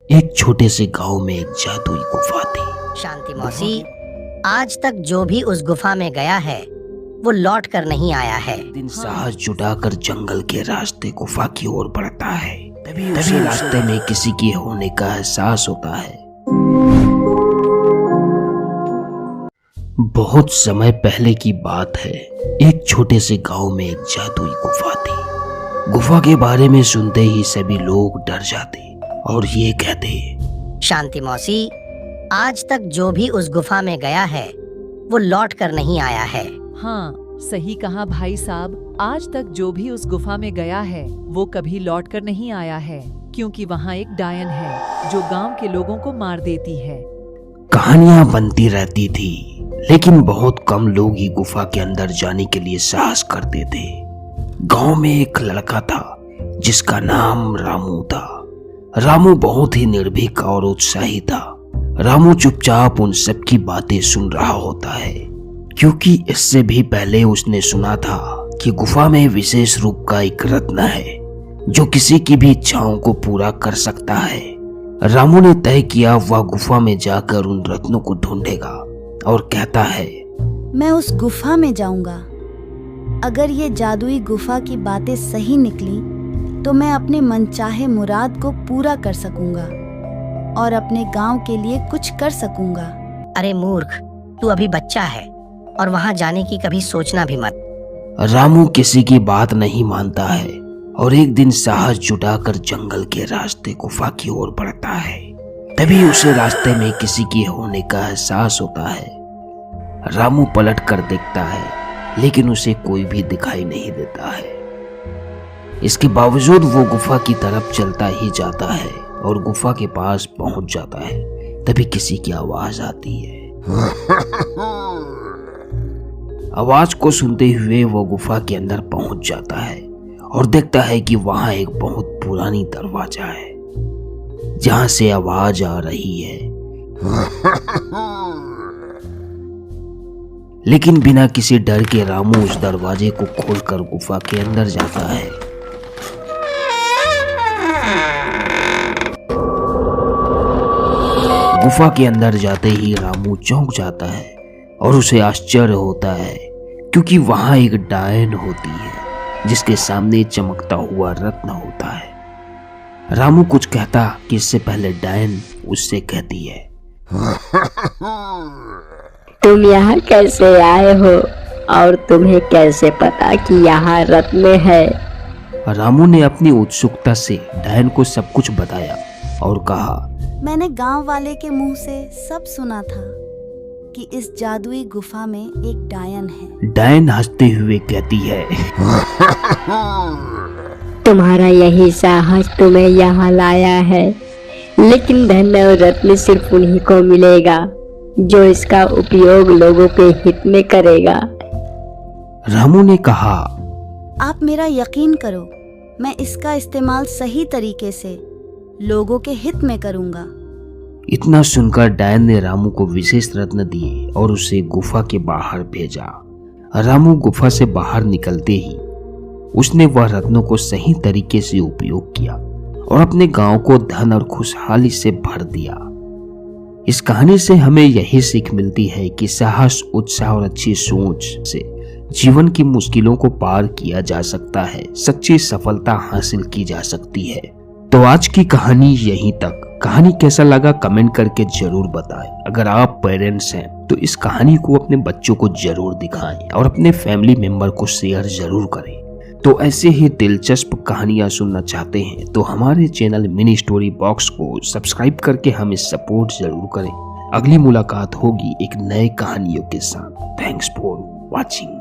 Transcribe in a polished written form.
एक छोटे से गांव में एक जादुई गुफा थी। शांति मौसी, आज तक जो भी उस गुफा में गया है वो लौट कर नहीं आया है। दिन साहस जुटाकर जंगल के रास्ते गुफा की ओर बढ़ता है। तभी रास्ते में किसी के होने का एहसास होता है। बहुत समय पहले की बात है। एक छोटे से गांव में एक जादुई गुफा थी। गुफा के बारे में सुनते ही सभी लोग डर जाते और ये कहते, शांति मौसी, आज तक जो भी उस गुफा में गया है वो लौट कर नहीं आया है। हाँ, सही कहा भाई साहब। आज तक जो भी उस गुफा में गया है वो कभी लौट कर नहीं आया है, क्योंकि वहाँ एक डायन है जो गांव के लोगों को मार देती है। कहानियां बनती रहती थी, लेकिन बहुत कम लोग ही गुफा के अंदर जाने के लिए साहस करते थे। गांव में एक लड़का था जिसका नाम रामू था। रामू बहुत ही निर्भीक और उत्साही था। रामू चुपचाप उन सब की बातें सुन रहा होता है, क्योंकि इससे भी पहले उसने सुना था कि गुफा में विशेष रूप का एक रत्न है जो किसी की भी इच्छाओं को पूरा कर सकता है। रामू ने तय किया वह गुफा में जाकर उन रत्नों को ढूंढेगा और कहता है, मैं उस गुफा में जाऊंगा। अगर ये जादुई गुफा की बातें सही निकली तो मैं अपने मनचाहे मुराद को पूरा कर सकूंगा और अपने गांव के लिए कुछ कर सकूंगा। अरे मूर्ख, तू अभी बच्चा है और वहाँ जाने की कभी सोचना भी मत। रामू किसी की बात नहीं मानता है और एक दिन साहस जुटाकर जंगल के रास्ते गुफा की ओर बढ़ता है। तभी उसे रास्ते में किसी के होने का एहसास होता है। रामू पलट कर देखता है, लेकिन उसे कोई भी दिखाई नहीं देता है। इसके बावजूद वो गुफा की तरफ चलता ही जाता है और गुफा के पास पहुंच जाता है। तभी किसी की आवाज आती है। आवाज को सुनते हुए वो गुफा के अंदर पहुंच जाता है और देखता है कि वहां एक बहुत पुरानी दरवाजा है जहां से आवाज आ रही है। लेकिन बिना किसी डर के रामू उस दरवाजे को खोलकर गुफा के अंदर जाता है। गुफा के अंदर जाते ही रामू चौंक जाता है और उसे आश्चर्य होता है, क्योंकि वहां एक डायन होती है जिसके सामने चमकता हुआ रत्न होता है। रामू कुछ कहता कि इससे पहले डायन उससे कहती है, तुम यहाँ कैसे आए हो और तुम्हें कैसे पता कि यहाँ रत्न है? रामू ने अपनी उत्सुकता से डायन को सब कुछ बताया और कहा, मैंने गांव वाले के मुंह से सब सुना था कि इस जादुई गुफा में एक डायन है। डायन हंसते हुए कहती है, तुम्हारा यही साहस तुम्हें यहाँ लाया है, लेकिन धन और रत्न सिर्फ उन्हीं को मिलेगा जो इसका उपयोग लोगों के हित में करेगा। रामू ने कहा, आप मेरा यकीन करो, मैं इसका इस्तेमाल सही तरीके से लोगों के हित में करूंगा। इतना सुनकर डायन ने रामू को विशेष रत्न दिए और उसे गुफा के बाहर भेजा। रामू गुफा से बाहर निकलते ही उसने वह रत्नों को सही तरीके से उपयोग किया और अपने गांव को धन और खुशहाली से भर दिया। इस कहानी से हमें यही सीख मिलती है कि साहस, उत्साह और अच्छी सोच से जीवन की मुश्किलों को पार किया जा सकता है, सच्ची सफलता हासिल की जा सकती है। तो आज की कहानी यहीं तक। कहानी कैसा लगा कमेंट करके जरूर बताएं। अगर आप पेरेंट्स हैं तो इस कहानी को अपने बच्चों को जरूर दिखाएं और अपने फैमिली मेंबर को शेयर जरूर करें। तो ऐसे ही दिलचस्प कहानियां सुनना चाहते हैं तो हमारे चैनल मिनी स्टोरी बॉक्स को सब्सक्राइब करके हमें सपोर्ट जरूर करें। अगली मुलाकात होगी एक नए कहानियों के साथ। Thanks for watching.